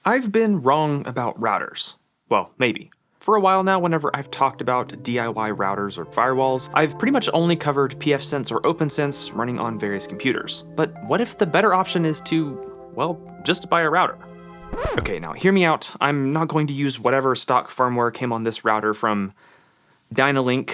I've been wrong about routers. Well, maybe. For a while now, whenever I've talked about DIY routers or firewalls, I've pretty much only covered PFSense or OPNSense running on various computers. But what if the better option is to, well, just buy a router? Okay, now hear me out. I'm not going to use whatever stock firmware came on this router from Dynalink.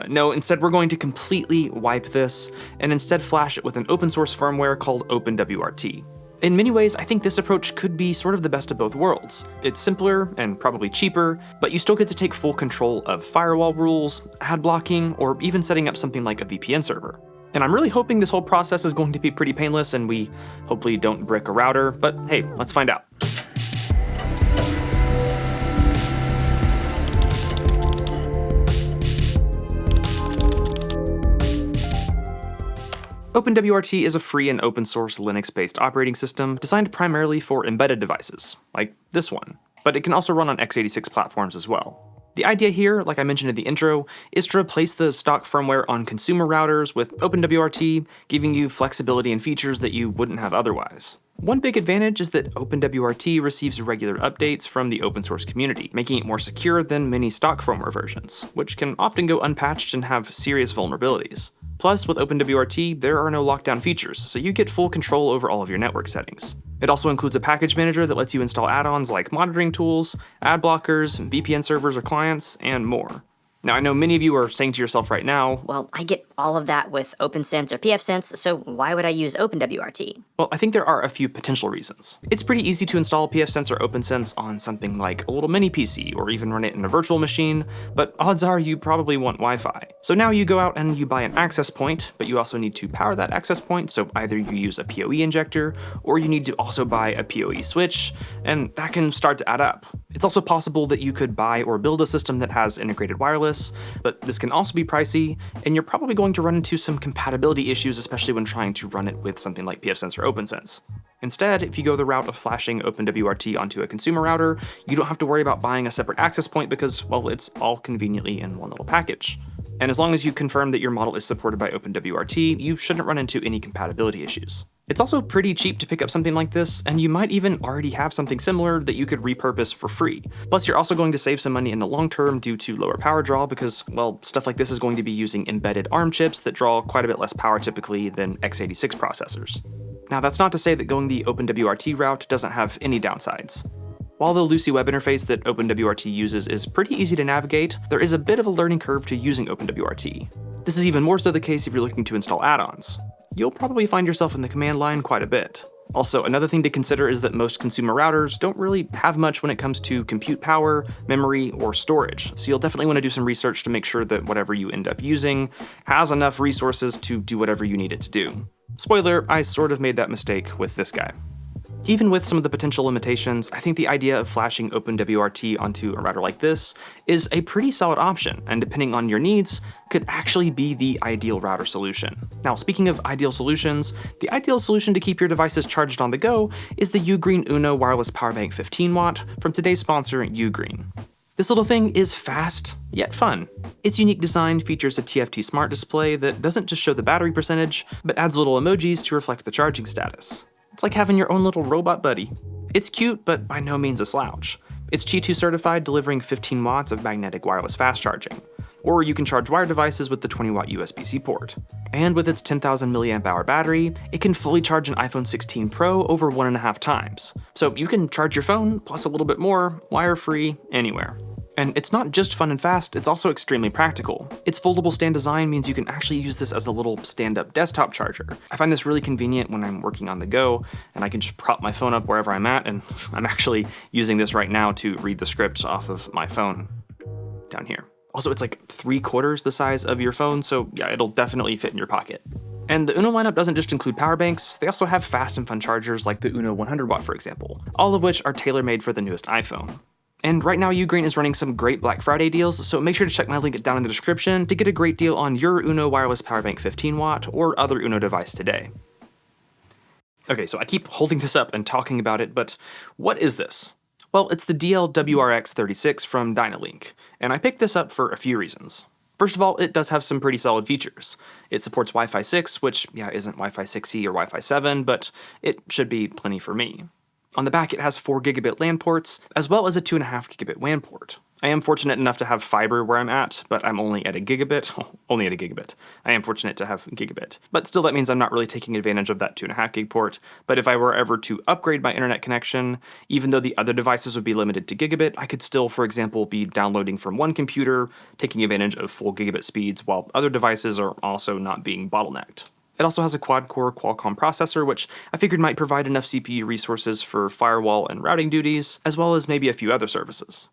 No, instead we're going to completely wipe this and instead flash it with an open source firmware called OpenWRT. In many ways, I think this approach could be sort of the best of both worlds. It's simpler and probably cheaper, but you still get to take full control of firewall rules, ad blocking, or even setting up something like a VPN server. And I'm really hoping this whole process is going to be pretty painless and we hopefully don't brick a router, but hey, let's find out. OpenWRT is a free and open source Linux-based operating system designed primarily for embedded devices, like this one, but it can also run on x86 platforms as well. The idea here, like I mentioned in the intro, is to replace the stock firmware on consumer routers with OpenWRT, giving you flexibility and features that you wouldn't have otherwise. One big advantage is that OpenWRT receives regular updates from the open source community, making it more secure than many stock firmware versions, which can often go unpatched and have serious vulnerabilities. Plus, with OpenWRT, there are no lockdown features, so you get full control over all of your network settings. It also includes a package manager that lets you install add-ons like monitoring tools, ad blockers, VPN servers or clients, and more. Now, I know many of you are saying to yourself right now, well, I get all of that with OPNSense or PFSense, so why would I use OpenWRT? Well, I think there are a few potential reasons. It's pretty easy to install PFSense or OPNSense on something like a little mini PC or even run it in a virtual machine, but odds are you probably want Wi-Fi. So now you go out and you buy an access point, but you also need to power that access point, so either you use a PoE injector or you need to also buy a PoE switch, and that can start to add up. It's also possible that you could buy or build a system that has integrated wireless, but this can also be pricey, and you're probably going to run into some compatibility issues, especially when trying to run it with something like PFSense or OPNSense. Instead, if you go the route of flashing OpenWRT onto a consumer router, you don't have to worry about buying a separate access point because, well, it's all conveniently in one little package. And as long as you confirm that your model is supported by OpenWRT, you shouldn't run into any compatibility issues. It's also pretty cheap to pick up something like this, and you might even already have something similar that you could repurpose for free. Plus, you're also going to save some money in the long term due to lower power draw because, well, stuff like this is going to be using embedded ARM chips that draw quite a bit less power typically than x86 processors. Now, that's not to say that going the OpenWRT route doesn't have any downsides. While the Lucy web interface that OpenWRT uses is pretty easy to navigate, there is a bit of a learning curve to using OpenWRT. This is even more so the case if you're looking to install add-ons. You'll probably find yourself in the command line quite a bit. Also, another thing to consider is that most consumer routers don't really have much when it comes to compute power, memory, or storage, so you'll definitely want to do some research to make sure that whatever you end up using has enough resources to do whatever you need it to do. Spoiler, I sort of made that mistake with this guy. Even with some of the potential limitations, I think the idea of flashing OpenWRT onto a router like this is a pretty solid option, and depending on your needs, could actually be the ideal router solution. Now, speaking of ideal solutions, the ideal solution to keep your devices charged on the go is the UGREEN Uno wireless powerbank 15W from today's sponsor, UGREEN. This little thing is fast, yet fun. Its unique design features a TFT smart display that doesn't just show the battery percentage, but adds little emojis to reflect the charging status. It's like having your own little robot buddy. It's cute, but by no means a slouch. It's Qi 2 certified, delivering 15 watts of magnetic wireless fast charging. Or you can charge wired devices with the 20-watt USB-C port. And with its 10,000 mAh battery, it can fully charge an iPhone 16 Pro over 1.5 times. So you can charge your phone, plus a little bit more, wire-free, anywhere. And it's not just fun and fast, it's also extremely practical. Its foldable stand design means you can actually use this as a little stand-up desktop charger. I find this really convenient when I'm working on the go, and I can just prop my phone up wherever I'm at, and I'm actually using this right now to read the scripts off of my phone down here. Also, it's like 3/4 the size of your phone, so yeah, it'll definitely fit in your pocket. And the Uno lineup doesn't just include power banks, they also have fast and fun chargers like the Uno 100W, for example, all of which are tailor-made for the newest iPhone. And right now, UGREEN is running some great Black Friday deals, so make sure to check my link down in the description to get a great deal on your Uno wireless powerbank 15W or other Uno device today. Okay, so I keep holding this up and talking about it, but what is this? Well, it's the DL-WRX36 from Dynalink, and I picked this up for a few reasons. First of all, it does have some pretty solid features. It supports Wi-Fi 6, which, yeah, isn't Wi-Fi 6E or Wi-Fi 7, but it should be plenty for me. On the back, it has 4 gigabit LAN ports, as well as a 2.5 gigabit WAN port. I am fortunate enough to have fiber where I'm at, but I'm only at a gigabit. Only at a gigabit. I am fortunate to have gigabit. But still, that means I'm not really taking advantage of that 2.5 gig port. But if I were ever to upgrade my internet connection, even though the other devices would be limited to gigabit, I could still, for example, be downloading from one computer, taking advantage of full gigabit speeds, while other devices are also not being bottlenecked. It also has a quad-core Qualcomm processor, which I figured might provide enough CPU resources for firewall and routing duties, as well as maybe a few other services.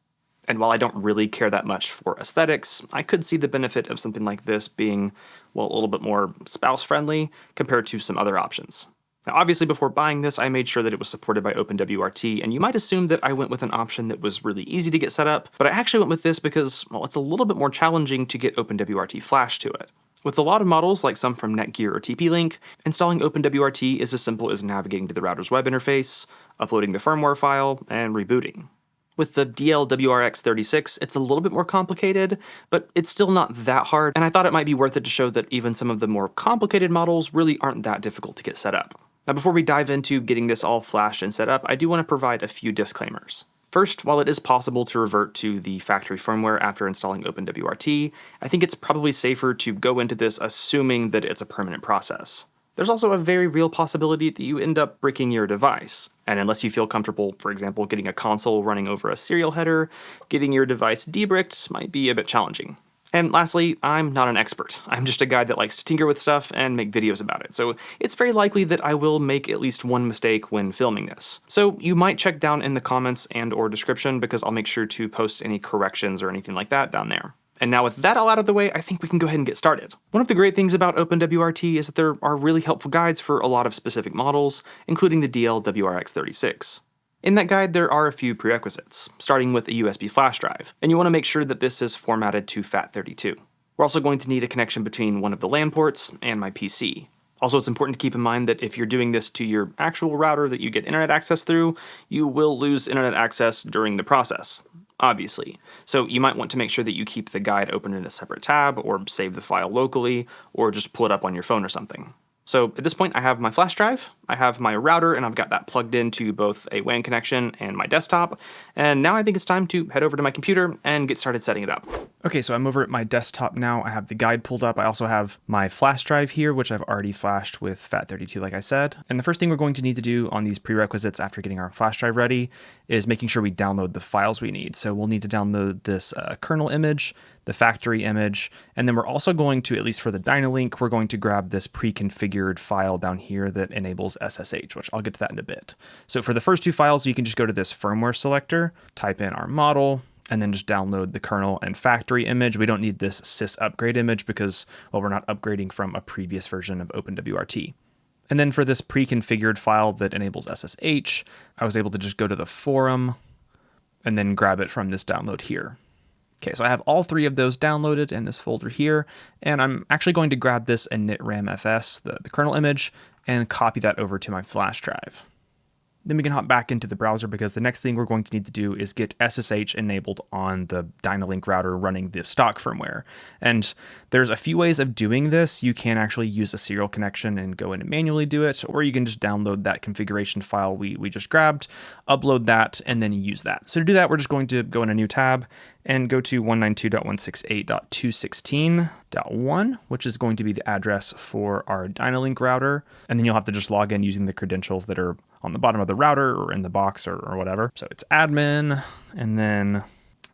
And while I don't really care that much for aesthetics, I could see the benefit of something like this being, well, a little bit more spouse-friendly compared to some other options. Now, obviously, before buying this, I made sure that it was supported by OpenWRT, and you might assume that I went with an option that was really easy to get set up, but I actually went with this because, well, it's a little bit more challenging to get OpenWRT Flash to it. With a lot of models, like some from Netgear or TP-Link, installing OpenWRT is as simple as navigating to the router's web interface, uploading the firmware file, and rebooting. With the DL-WRX36, it's a little bit more complicated, but it's still not that hard, and I thought it might be worth it to show that even some of the more complicated models really aren't that difficult to get set up. Now, before we dive into getting this all flashed and set up, I do want to provide a few disclaimers. First, while it is possible to revert to the factory firmware after installing OpenWRT, I think it's probably safer to go into this assuming that it's a permanent process. There's also a very real possibility that you end up bricking your device, and unless you feel comfortable, for example, getting a console running over a serial header, getting your device debricked might be a bit challenging. And lastly, I'm not an expert. I'm just a guy that likes to tinker with stuff and make videos about it, so it's very likely that I will make at least one mistake when filming this. So you might check down in the comments and/or description because I'll make sure to post any corrections or anything like that down there. And now with that all out of the way, I think we can go ahead and get started. One of the great things about OpenWRT is that there are really helpful guides for a lot of specific models, including the DL-WRX36. In that guide, there are a few prerequisites, starting with a USB flash drive, and you want to make sure that this is formatted to FAT32. We're also going to need a connection between one of the LAN ports and my PC. Also, it's important to keep in mind that if you're doing this to your actual router that you get internet access through, you will lose internet access during the process, obviously. So you might want to make sure that you keep the guide open in a separate tab, or save the file locally, or just pull it up on your phone or something. So at this point, I have my flash drive, I have my router, and I've got that plugged into both a WAN connection and my desktop. And now I think it's time to head over to my computer and get started setting it up. Okay, so I'm over at my desktop now. I have the guide pulled up. I also have my flash drive here, which I've already flashed with FAT32, like I said. And the first thing we're going to need to do on these prerequisites after getting our flash drive ready is making sure we download the files we need. So we'll need to download this kernel image, the factory image, and then we're also going to, at least for the Dynalink, we're going to grab this pre-configured file down here that enables SSH, which I'll get to that in a bit. So for the first two files, you can just go to this firmware selector, type in our model, and then just download the kernel and factory image. We don't need this sys upgrade image because, well, we're not upgrading from a previous version of OpenWRT. And then for this pre-configured file that enables SSH, I was able to just go to the forum and then grab it from this download here. Okay, so I have all three of those downloaded in this folder here, and I'm actually going to grab this Initramfs, the kernel image, and copy that over to my flash drive. Then we can hop back into the browser because the next thing we're going to need to do is get SSH enabled on the Dynalink router running the stock firmware. And there's a few ways of doing this. You can actually use a serial connection and go in and manually do it, or you can just download that configuration file we just grabbed, upload that, and then use that. So to do that, we're just going to go in a new tab and go to 192.168.216.1, which is going to be the address for our Dynalink router. And then you'll have to just log in using the credentials that are on the bottom of the router or in the box or whatever. So it's admin and then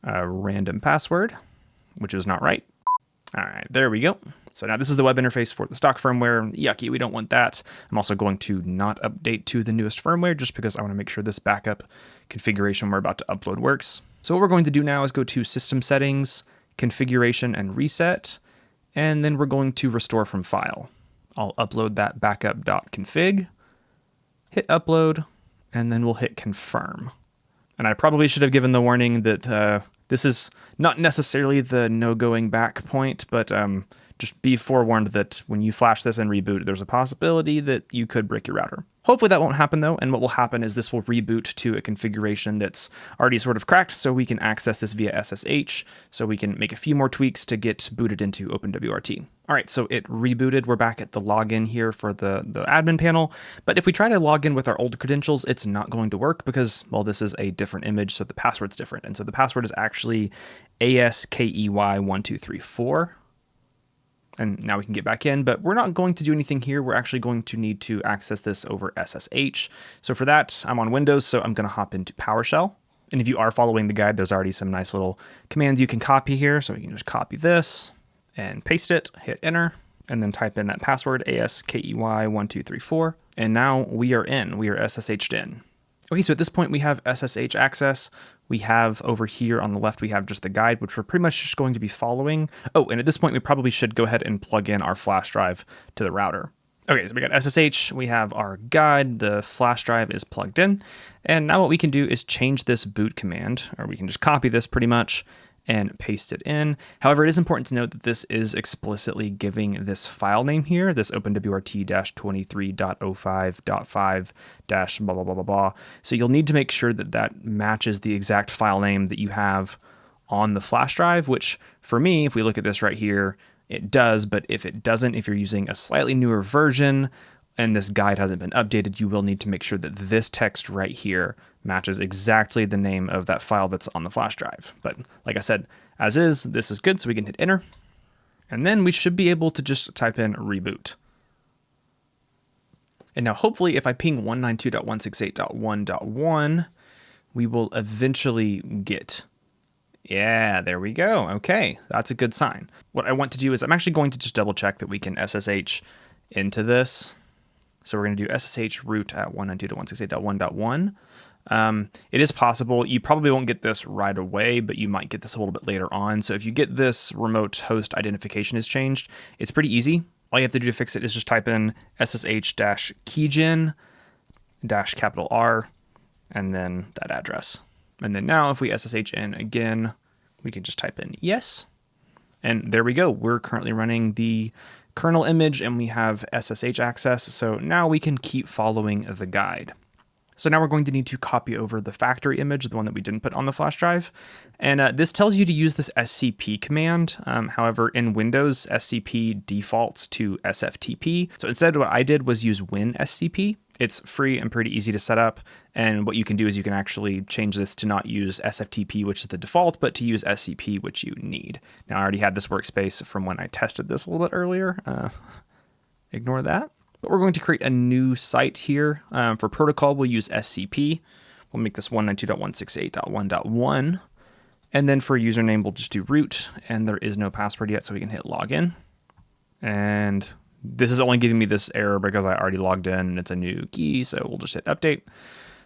a random password, which is not right. All right, there we go. So now this is the web interface for the stock firmware. Yucky, we don't want that. I'm also going to not update to the newest firmware just because I want to make sure this backup configuration we're about to upload works. So what we're going to do now is go to System Settings, Configuration and Reset, and then we're going to Restore from File. I'll upload that backup.config, hit Upload, and then we'll hit Confirm. And I probably should have given the warning that this is not necessarily the no going back point, but just be forewarned that when you flash this and reboot, there's a possibility that you could brick your router. Hopefully that won't happen though, and what will happen is this will reboot to a configuration that's already sort of cracked, so we can access this via SSH, so we can make a few more tweaks to get booted into OpenWRT. All right, so it rebooted. We're back at the login here for the admin panel, but if we try to log in with our old credentials, it's not going to work because, well, this is a different image, so the password's different. And so the password is actually ASKEY1234. And now we can get back in, but we're not going to do anything here. We're actually going to need to access this over SSH. So for that, I'm on Windows, so I'm going to hop into PowerShell. And if you are following the guide, there's already some nice little commands you can copy here. So you can just copy this and paste it, hit enter, and then type in that password, ASKEY1234. And now we are in. We are SSH'd in. Okay, so at this point we have SSH access. We have over here on the left, we have just the guide, which we're pretty much just going to be following. Oh, and at this point, we probably should go ahead and plug in our flash drive to the router. Okay, so we got SSH, we have our guide, the flash drive is plugged in. And now what we can do is change this boot command, or we can just copy this pretty much and paste it in. However, it is important to note that this is explicitly giving this file name here, this OpenWRT-23.05.5- blah, blah, blah, blah, blah. So you'll need to make sure that that matches the exact file name that you have on the flash drive, which for me, if we look at this right here, it does, but if it doesn't, if you're using a slightly newer version and this guide hasn't been updated, you will need to make sure that this text right here matches exactly the name of that file that's on the flash drive. But like I said, as is, this is good, so we can hit enter. And then we should be able to just type in reboot. And now hopefully if I ping 192.168.1.1, we will eventually get, yeah, there we go. Okay, that's a good sign. What I want to do is I'm actually going to just double check that we can SSH into this. So we're going to do SSH root at 192.168.1.1. It is possible, you probably won't get this right away, but you might get this a little bit later on. So if you get this remote host identification is changed, it's pretty easy. All you have to do to fix it is just type in SSH-keygen-R and then that address. And then now if we SSH in again, we can just type in yes. And there we go. We're currently running the kernel image and we have SSH access. So now we can keep following the guide. So now we're going to need to copy over the factory image, the one that we didn't put on the flash drive. And this tells you to use this SCP command. However, in Windows, SCP defaults to SFTP. So instead what I did was use WinSCP. It's free and pretty easy to set up. And what you can do is you can actually change this to not use SFTP, which is the default, but to use SCP, which you need. Now I already had this workspace from when I tested this a little bit earlier. Ignore that. But we're going to create a new site here. For protocol, we'll use SCP. We'll make this 192.168.1.1. And then for username, we'll just do root. And there is no password yet, so we can hit login. And this is only giving me this error because I already logged in and it's a new key. So we'll just hit update.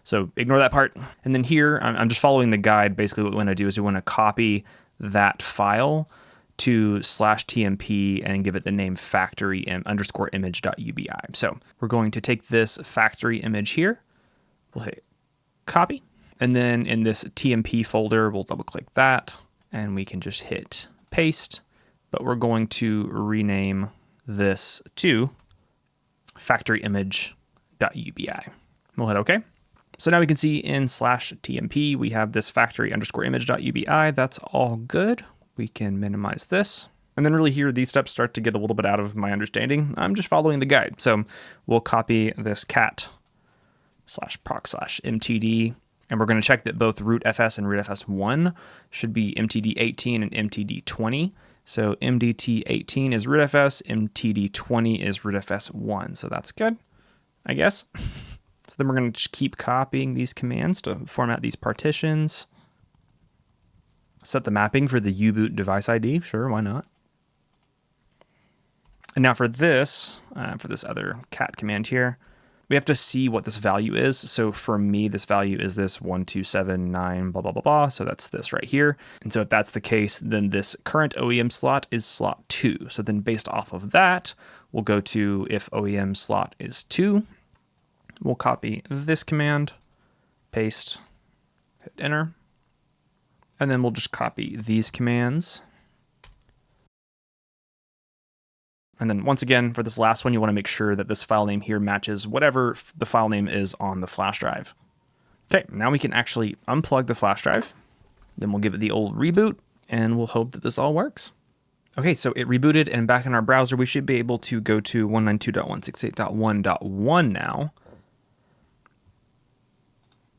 So ignore that part. And then here, I'm just following the guide. Basically what we want to do is we want to copy that file to /tmp and give it the name factory_image.ubi. So we're going to take this factory image here. We'll hit copy. And then in this TMP folder, we'll double click that and we can just hit paste. But we're going to rename this to factoryimage.ubi. We'll hit OK. So now we can see in /tmp, we have this factory_image.ubi. That's all good. We can minimize this. And then really here, these steps start to get a little bit out of my understanding. I'm just following the guide. So we'll copy this cat /proc/mtd, and we're going to check that both rootfs and rootfs1 should be mtd18 and mtd20. So mdt18 is rootfs, mtd20 is rootfs1. So that's good, I guess. So then we're going to just keep copying these commands to format these partitions. Set the mapping for the U-boot device ID. Sure, why not? And now for this other cat command here, we have to see what this value is. So for me, this value is this 1279 blah, blah, blah, blah. So that's this right here. And so if that's the case, then this current OEM slot is slot 2. So then based off of that, we'll go to if OEM slot is 2. We'll copy this command, paste, hit enter. And then we'll just copy these commands, And then once again, for this last one, you want to make sure that this file name here matches whatever the file name is on the flash drive. Okay, now we can actually unplug the flash drive. Then we'll give it the old reboot, and we'll hope that this all works. Okay, so it rebooted, and back in our browser, we should be able to go to 192.168.1.1 now.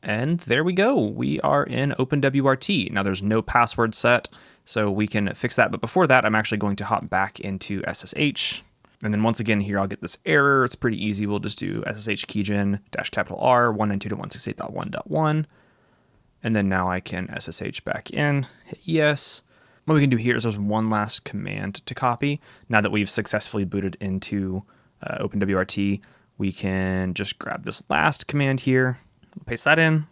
And there we go. We are in OpenWRT. Now there's no password set, so we can fix that. But before that, I'm actually going to hop back into SSH. And then once again here, I'll get this error. It's pretty easy. We'll just do SSH keygen -R 192.168.1.1. And then now I can SSH back in, hit yes. What we can do here is there's one last command to copy. Now that we've successfully booted into OpenWRT, we can just grab this last command here, paste that in.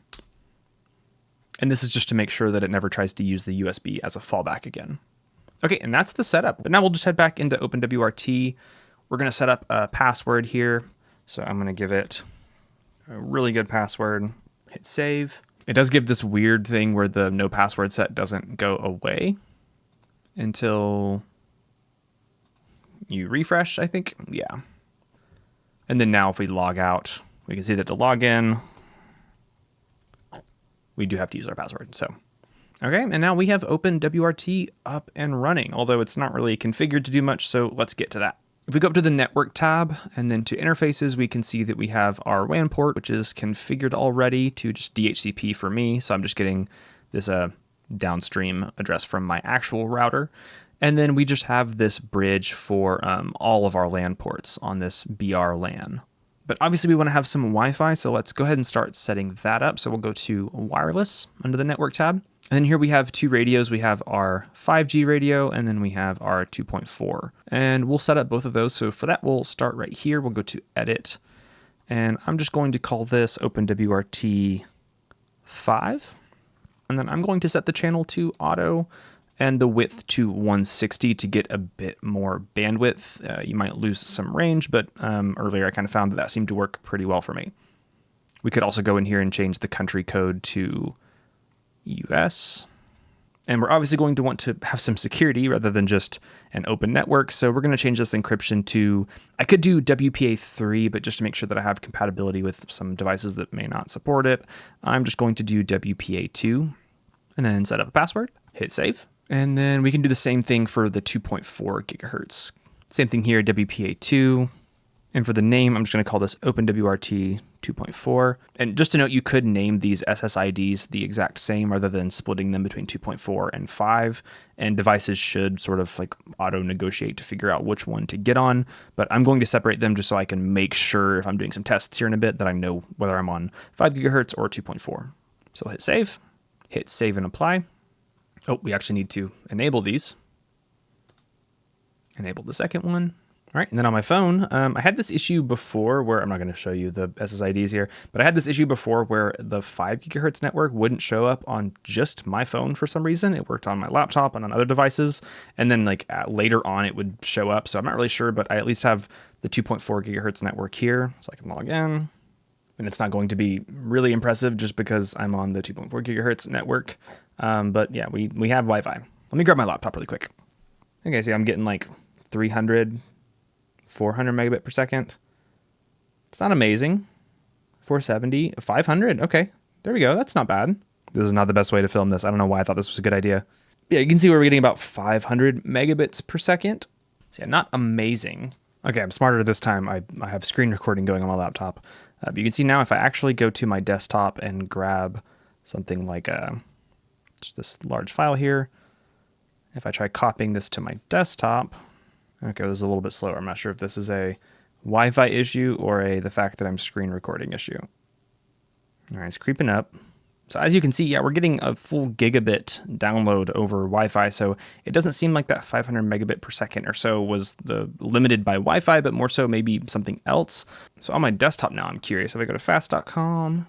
And this is just to make sure that it never tries to use the USB as a fallback again. Okay, and that's the setup. But now we'll just head back into OpenWRT. We're gonna set up a password here. So I'm gonna give it a really good password, hit save. It does give this weird thing where the no password set doesn't go away until you refresh, I think. Yeah. And then now if we log out, we can see that to log in, we do have to use our password. So, okay, and now we have OpenWRT up and running, although it's not really configured to do much, so let's get to that. If we go up to the network tab and then to interfaces, we can see that we have our WAN port, which is configured already to just DHCP for me. So I'm just getting this downstream address from my actual router. And then we just have this bridge for all of our LAN ports on this BR LAN. But obviously we want to have some Wi-Fi, so let's go ahead and start setting that up. So we'll go to wireless under the network tab. And then here we have two radios. We have our 5G radio, and then we have our 2.4. And we'll set up both of those. So for that, we'll start right here. We'll go to edit. And I'm just going to call this OpenWRT 5. And then I'm going to set the channel to auto and the width to 160 to get a bit more bandwidth. You might lose some range, but earlier I kind of found that seemed to work pretty well for me. We could also go in here and change the country code to US. And we're obviously going to want to have some security rather than just an open network. So we're going to change this encryption to, I could do WPA3, but just to make sure that I have compatibility with some devices that may not support it, I'm just going to do WPA2 and then set up a password, hit save. And then we can do the same thing for the 2.4 gigahertz. Same thing here, WPA2. And for the name, I'm just going to call this OpenWRT 2.4. And just to note, you could name these SSIDs the exact same rather than splitting them between 2.4 and 5. And devices should sort of like auto-negotiate to figure out which one to get on. But I'm going to separate them just so I can make sure if I'm doing some tests here in a bit that I know whether I'm on 5 gigahertz or 2.4. So I'll hit save and apply. Oh, we actually need to enable these. Enable the second one. All right, and then on my phone, I had this issue before where, I'm not going to show you the SSIDs here, but I had this issue before where the 5 gigahertz network wouldn't show up on just my phone for some reason. It worked on my laptop and on other devices, and then like later on it would show up. So I'm not really sure, but I at least have the 2.4 gigahertz network here, so I can log in. And it's not going to be really impressive just because I'm on the 2.4 gigahertz network. But yeah, we have Wi-Fi. Let me grab my laptop really quick. Okay, see, I'm getting like 300, 400 megabit per second. It's not amazing. 470, 500. Okay, there we go. That's not bad. This is not the best way to film this. I don't know why I thought this was a good idea. Yeah, you can see we're getting about 500 megabits per second. So yeah, not amazing. Okay, I'm smarter this time. I have screen recording going on my laptop. But you can see now if I actually go to my desktop and grab something like just this large file here, if I try copying this to my desktop, okay, this is a little bit slower. I'm not sure if this is a Wi-Fi issue or the fact that I'm screen recording issue. All right, it's creeping up. So as you can see, yeah, we're getting a full gigabit download over Wi-Fi, so it doesn't seem like that 500 megabit per second or so was limited by Wi-Fi, but more so maybe something else. So on my desktop now, I'm curious. If I go to fast.com,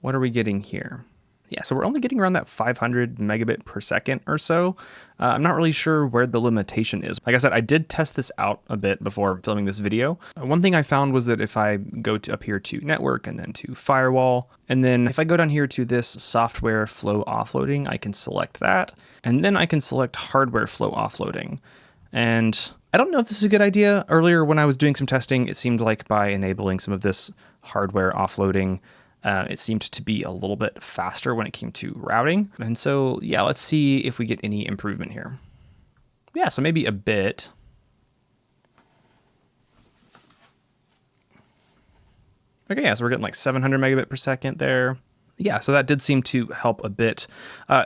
what are we getting here? Yeah, so we're only getting around that 500 megabit per second or so. I'm not really sure where the limitation is. Like I said, I did test this out a bit before filming this video. One thing I found was that if I go up here to network and then to firewall, and then if I go down here to this software flow offloading, I can select that. And then I can select hardware flow offloading. And I don't know if this is a good idea. Earlier when I was doing some testing, it seemed like by enabling some of this hardware offloading, it seemed to be a little bit faster when it came to routing. And so, yeah, let's see if we get any improvement here. Yeah, so maybe a bit. Okay, yeah, so we're getting like 700 megabit per second there. Yeah, so that did seem to help a bit.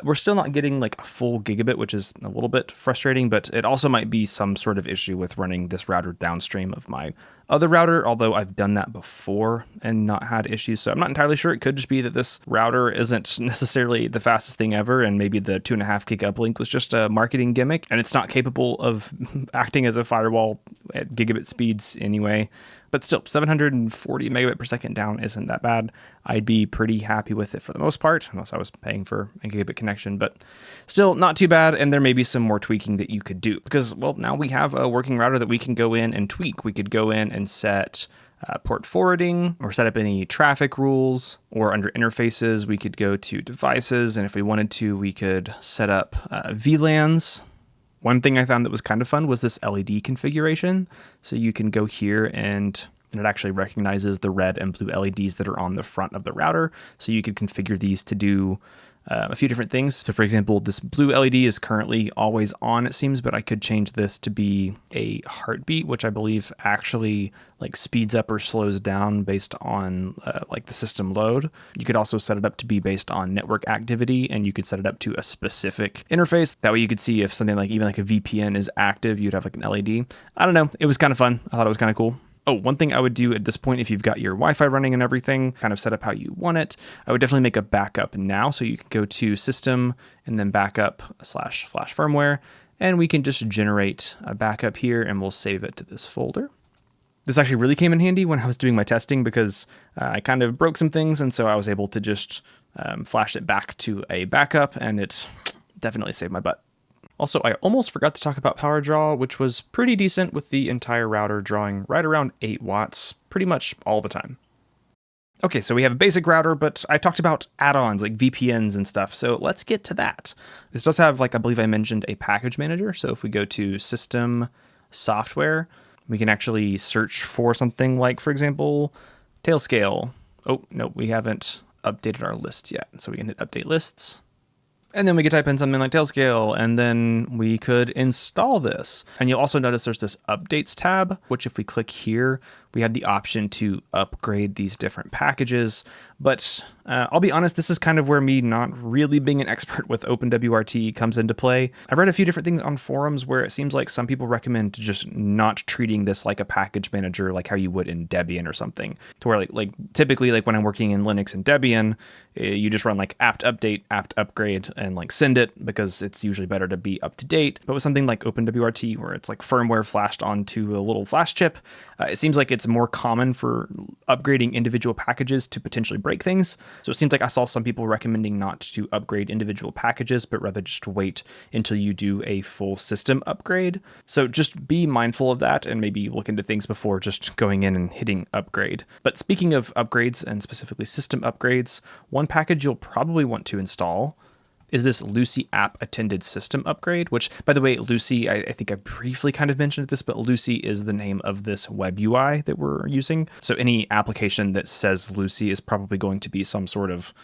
We're still not getting like a full gigabit, which is a little bit frustrating, but it also might be some sort of issue with running this router downstream of my other router, although I've done that before and not had issues. So I'm not entirely sure. It could just be that this router isn't necessarily the fastest thing ever, and maybe the 2.5 gig uplink was just a marketing gimmick, and it's not capable of acting as a firewall at gigabit speeds anyway. But still, 740 megabit per second down isn't that bad. I'd be pretty happy with it for the most part, unless I was paying for a gigabit connection, but still not too bad. And there may be some more tweaking that you could do because, well, now we have a working router that we can go in and tweak. We could go in and set port forwarding or set up any traffic rules, or under interfaces, we could go to devices. And if we wanted to, we could set up VLANs. One thing I found that was kind of fun was this LED configuration. So you can go here and it actually recognizes the red and blue LEDs that are on the front of the router. So you could configure these to do a few different things. So for example, this blue LED is currently always on, it seems, but I could change this to be a heartbeat, which I believe actually like speeds up or slows down based on like the system load. You could also set it up to be based on network activity, and you could set it up to a specific interface. That way you could see if something like even like a VPN is active, you'd have like an LED. I don't know. It was kind of fun. I thought it was kind of cool. Oh, one thing I would do at this point, if you've got your Wi-Fi running and everything kind of set up how you want it, I would definitely make a backup now. So you can go to System and then Backup / Firmware, and we can just generate a backup here and we'll save it to this folder. This actually really came in handy when I was doing my testing because I kind of broke some things, and so I was able to just flash it back to a backup, and it definitely saved my butt. Also, I almost forgot to talk about power draw, which was pretty decent with the entire router drawing right around 8 watts pretty much all the time. Okay, so we have a basic router, but I talked about add-ons like VPNs and stuff, so let's get to that. This does have, like I believe I mentioned, a package manager. So if we go to System, Software, we can actually search for something like, for example, Tailscale. Oh, no, we haven't updated our lists yet. So we can hit Update Lists. And then we could type in something like Tailscale, and then we could install this. And you'll also notice there's this Updates tab, which if we click here, we have the option to upgrade these different packages. But I'll be honest, this is kind of where me not really being an expert with OpenWRT comes into play. I've read a few different things on forums where it seems like some people recommend just not treating this like a package manager, like how you would in Debian or something. To where like typically like when I'm working in Linux and Debian, you just run like apt update, apt upgrade, and like send it because it's usually better to be up to date. But with something like OpenWRT, where it's like firmware flashed onto a little flash chip, it seems like it's more common for upgrading individual packages to potentially break things. So it seems like I saw some people recommending not to upgrade individual packages, but rather just wait until you do a full system upgrade. So just be mindful of that and maybe look into things before just going in and hitting upgrade. But speaking of upgrades, and specifically system upgrades, one package you'll probably want to install is this Lucy app attended system upgrade, which, by the way, Lucy, I think I briefly kind of mentioned this, but Lucy is the name of this web UI that we're using. So any application that says Lucy is probably going to be some sort of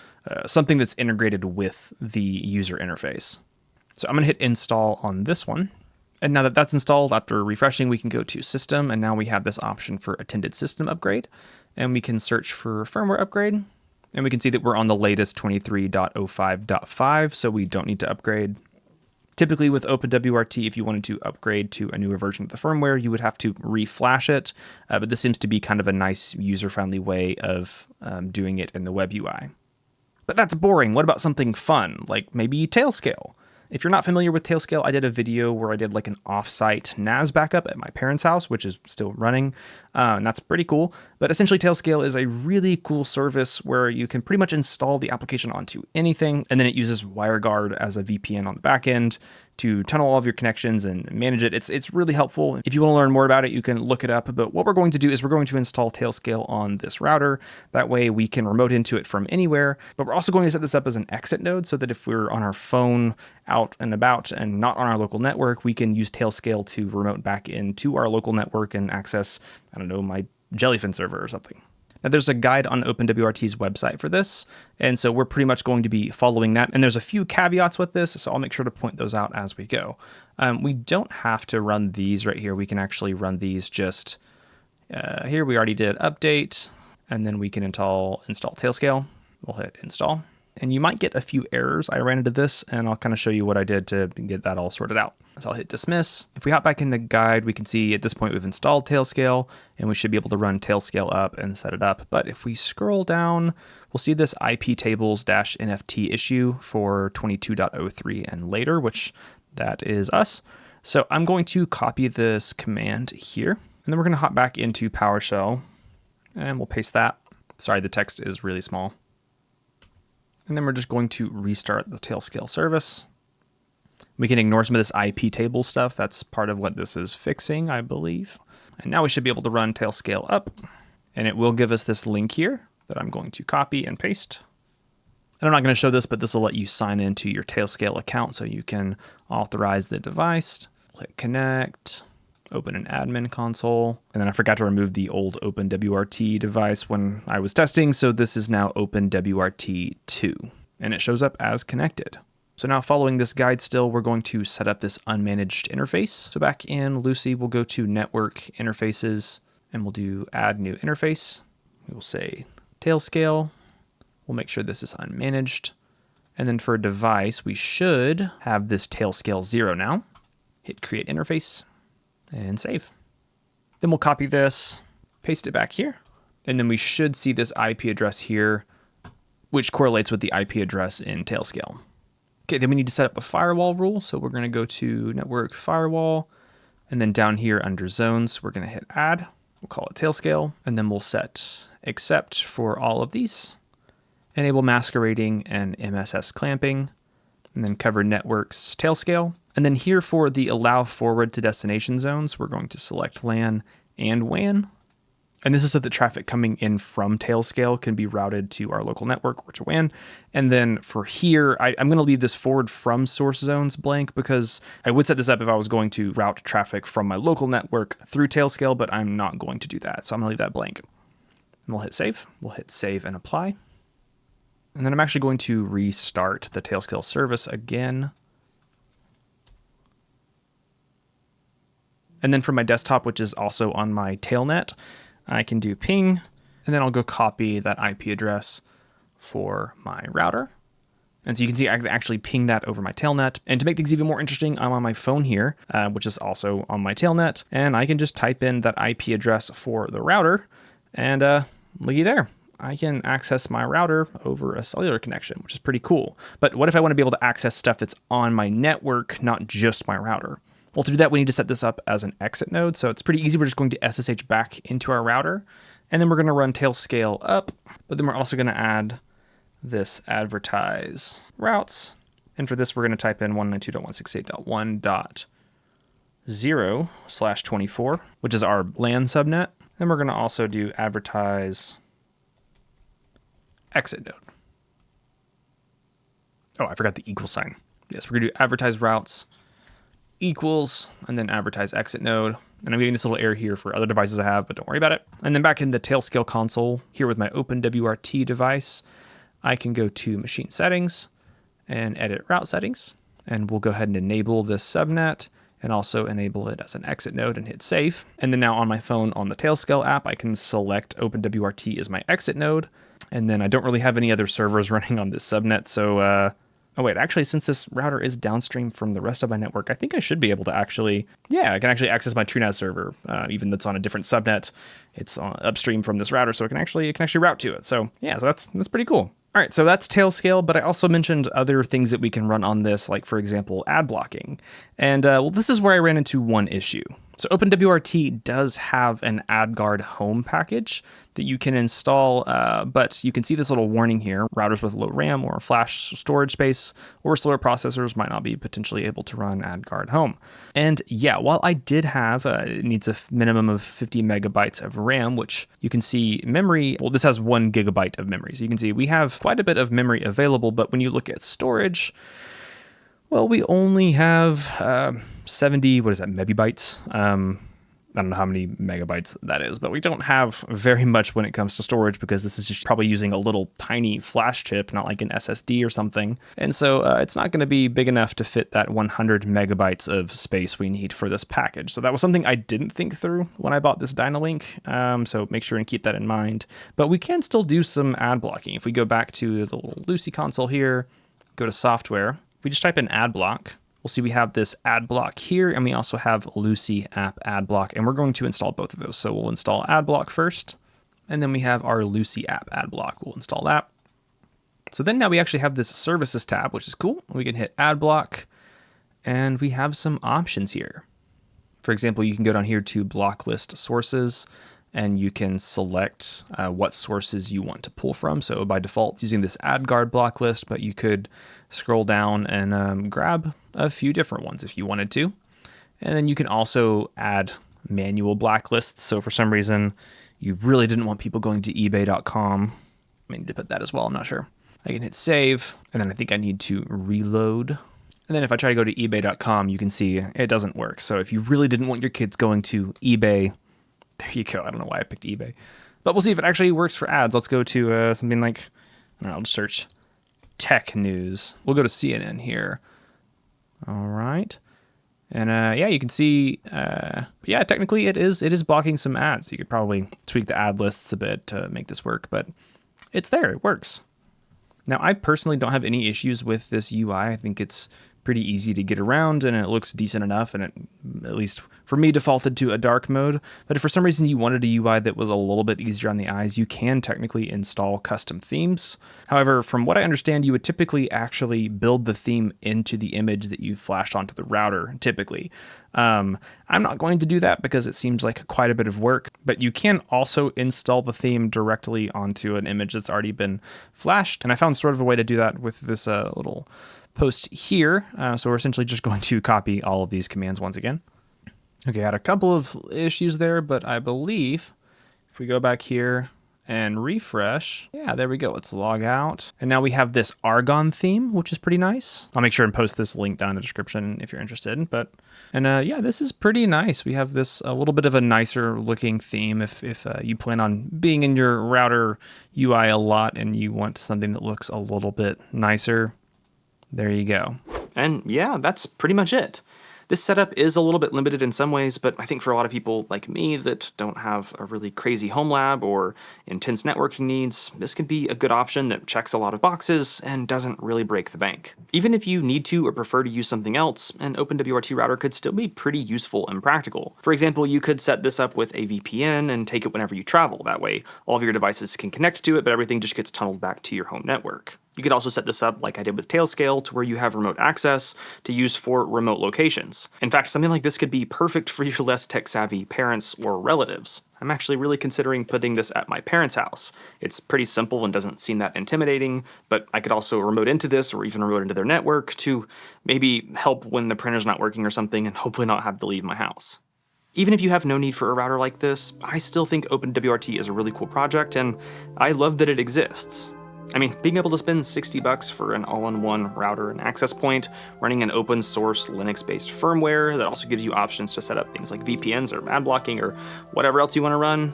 something that's integrated with the user interface. So I'm going to hit install on this one. And now that that's installed, after refreshing, we can go to system, and now we have this option for attended system upgrade, and we can search for firmware upgrade. And we can see that we're on the latest 23.05.5, so we don't need to upgrade. Typically with OpenWRT, if you wanted to upgrade to a newer version of the firmware, you would have to reflash it. But this seems to be kind of a nice user-friendly way of doing it in the web UI. But that's boring. What about something fun, like maybe Tailscale? If you're not familiar with Tailscale, I did a video where I did like an offsite NAS backup at my parents' house, which is still running, and that's pretty cool. But essentially, Tailscale is a really cool service where you can pretty much install the application onto anything, and then it uses WireGuard as a VPN on the back end to tunnel all of your connections and manage it. It's really helpful. If you want to learn more about it, you can look it up. But what we're going to do is we're going to install Tailscale on this router. That way we can remote into it from anywhere. But we're also going to set this up as an exit node so that if we're on our phone out and about and not on our local network, we can use Tailscale to remote back into our local network and access, I don't know, my Jellyfin server or something. Now, there's a guide on OpenWRT's website for this, and so we're pretty much going to be following that. And there's a few caveats with this, so I'll make sure to point those out as we go. We don't have to run these right here. We can actually run these just here. We already did update, and then we can install Tailscale. We'll hit install. And you might get a few errors. I ran into this, and I'll kind of show you what I did to get that all sorted out. So I'll hit dismiss. If we hop back in the guide, we can see at this point we've installed Tailscale, and we should be able to run Tailscale up and set it up. But if we scroll down, we'll see this IP tables-nft issue for 22.03 and later, which that is us. So I'm going to copy this command here, and then we're going to hop back into PowerShell, and we'll paste that. Sorry, the text is really small. And then we're just going to restart the Tailscale service. We can ignore some of this IP table stuff. That's part of what this is fixing, I believe. And now we should be able to run Tailscale up. And it will give us this link here that I'm going to copy and paste. And I'm not going to show this, but this will let you sign into your Tailscale account so you can authorize the device. Click connect. Open an admin console. And then I forgot to remove the old OpenWRT device when I was testing. So this is now OpenWRT 2 and it shows up as connected. So now following this guide still, we're going to set up this unmanaged interface. So back in Lucy, we'll go to network interfaces and we'll do add new interface. We'll say Tailscale. We'll make sure this is unmanaged. And then for a device, we should have this Tailscale 0 now. Hit create interface. And save. Then we'll copy this, paste it back here, and then we should see this IP address here, which correlates with the IP address in Tailscale. Okay, then we need to set up a firewall rule. So we're going to go to network firewall, and then down here under zones, we're going to hit add. We'll call it Tailscale, and then we'll set accept for all of these, enable masquerading and MSS clamping, and then cover networks Tailscale. And then here for the allow forward to destination zones, we're going to select LAN and WAN. And this is so that traffic coming in from Tailscale can be routed to our local network or to WAN. And then for here, I'm going to leave this forward from source zones blank because I would set this up if I was going to route traffic from my local network through Tailscale, but I'm not going to do that. So I'm going to leave that blank. And we'll hit save. We'll hit save and apply. And then I'm actually going to restart the Tailscale service again. And then for my desktop, which is also on my tailnet, I can do ping, and then I'll go copy that IP address for my router. And so you can see I can actually ping that over my tailnet. And to make things even more interesting, I'm on my phone here, which is also on my tailnet. And I can just type in that IP address for the router, and looky there. I can access my router over a cellular connection, which is pretty cool. But what if I want to be able to access stuff that's on my network, not just my router? Well, to do that, we need to set this up as an exit node. So it's pretty easy. We're just going to SSH back into our router, and then we're going to run Tailscale up, but then we're also going to add this advertise routes. And for this, we're going to type in 192.168.1.0/24, which is our LAN subnet. Then we're going to also do advertise exit node. Oh, I forgot the equal sign. Yes, we're going to do advertise routes equals, and then advertise exit node. And I'm getting this little error here for other devices I have, but don't worry about it. And then back in the Tailscale console here with my OpenWRT device, I can go to machine settings and edit route settings. And we'll go ahead and enable this subnet and also enable it as an exit node and hit save. And then now on my phone on the Tailscale app, I can select OpenWRT as my exit node. And then I don't really have any other servers running on this subnet. So, oh wait, actually, since this router is downstream from the rest of my network, I think I should be able to actually, I can actually access my TrueNAS server, even though it's on a different subnet. It's upstream from this router, so it can actually route to it. So yeah, so that's pretty cool. All right, so that's Tailscale, but I also mentioned other things that we can run on this, like for example, ad blocking. And well, this is where I ran into one issue. So OpenWRT does have an AdGuard home package that you can install, but you can see this little warning here. Routers with low RAM or flash storage space or slower processors might not be potentially able to run AdGuard home. And yeah, while I did have, it needs a minimum of 50 megabytes of RAM, which you can see memory, well, this has 1 gigabyte of memory. So you can see we have quite a bit of memory available, but when you look at storage, well, we only have 70, what is that, megabytes? I don't know how many megabytes that is, but we don't have very much when it comes to storage because this is just probably using a little tiny flash chip, not like an SSD or something. And so it's not going to be big enough to fit that 100 megabytes of space we need for this package. So that was something I didn't think through when I bought this Dynalink. So make sure and keep that in mind. But we can still do some ad blocking. If we go back to the little Lucy console here, go to software, we just type in ad block. We'll see we have this ad block here, and we also have Lucy app ad block, and we're going to install both of those. So we'll install ad block first, and then we have our Lucy app ad block. We'll install that. So then now we actually have this services tab, which is cool. We can hit ad block, and we have some options here. For example, you can go down here to block list sources, and you can select what sources you want to pull from. So by default, it's using this AdGuard block list, but you could scroll down and grab a few different ones if you wanted to. And then you can also add manual blacklists. So for some reason, you really didn't want people going to ebay.com. I need to put that as well, I'm not sure. I can hit save, and then I think I need to reload. And then if I try to go to ebay.com, you can see it doesn't work. So if you really didn't want your kids going to eBay, there you go. I don't know why I picked eBay, but we'll see if it actually works for ads. Let's go to something like, I don't know, I'll just search tech news. We'll go to CNN here. All right. And yeah, you can see, yeah, technically it is blocking some ads. You could probably tweak the ad lists a bit to make this work, but it's there, it works. Now, I personally don't have any issues with this UI. I think it's pretty easy to get around and it looks decent enough, and it, at least for me, defaulted to a dark mode. But if for some reason you wanted a UI that was a little bit easier on the eyes, you can technically install custom themes. However, from what I understand, you would typically actually build the theme into the image that you flashed onto the router, typically. I'm not going to do that because it seems like quite a bit of work, but you can also install the theme directly onto an image that's already been flashed. And I found sort of a way to do that with this little post here. So we're essentially just going to copy all of these commands once again. Okay, I had a couple of issues there, but I believe if we go back here and refresh, yeah, there we go. Let's log out. And now we have this Argon theme, which is pretty nice. I'll make sure and post this link down in the description if you're interested. And yeah, this is pretty nice. We have this a little bit of a nicer looking theme if you plan on being in your router UI a lot and you want something that looks a little bit nicer. There you go. And yeah, that's pretty much it. This setup is a little bit limited in some ways, but I think for a lot of people like me that don't have a really crazy home lab or intense networking needs, this can be a good option that checks a lot of boxes and doesn't really break the bank. Even if you need to or prefer to use something else, an OpenWRT router could still be pretty useful and practical. For example, you could set this up with a VPN and take it whenever you travel. That way, all of your devices can connect to it, but everything just gets tunneled back to your home network. You could also set this up like I did with Tailscale to where you have remote access to use for remote locations. In fact, something like this could be perfect for your less tech-savvy parents or relatives. I'm actually really considering putting this at my parents' house. It's pretty simple and doesn't seem that intimidating, but I could also remote into this or even remote into their network to maybe help when the printer's not working or something and hopefully not have to leave my house. Even if you have no need for a router like this, I still think OpenWRT is a really cool project and I love that it exists. I mean, being able to spend $60 for an all-in-one router and access point, running an open source Linux-based firmware that also gives you options to set up things like VPNs or ad blocking or whatever else you want to run,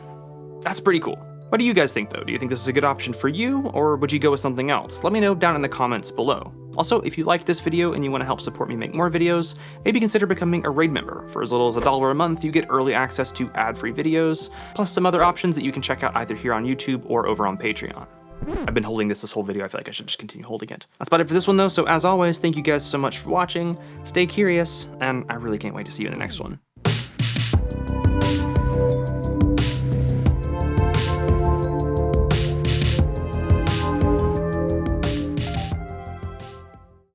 that's pretty cool. What do you guys think though? Do you think this is a good option for you, or would you go with something else? Let me know down in the comments below. Also, if you liked this video and you want to help support me make more videos, maybe consider becoming a RAID member. For as little as $1 a month, you get early access to ad-free videos, plus some other options that you can check out either here on YouTube or over on Patreon. I've been holding this whole video. I feel like I should just continue holding it. That's about it for this one though, so as always, thank you guys so much for watching, stay curious, and I really can't wait to see you in the next one.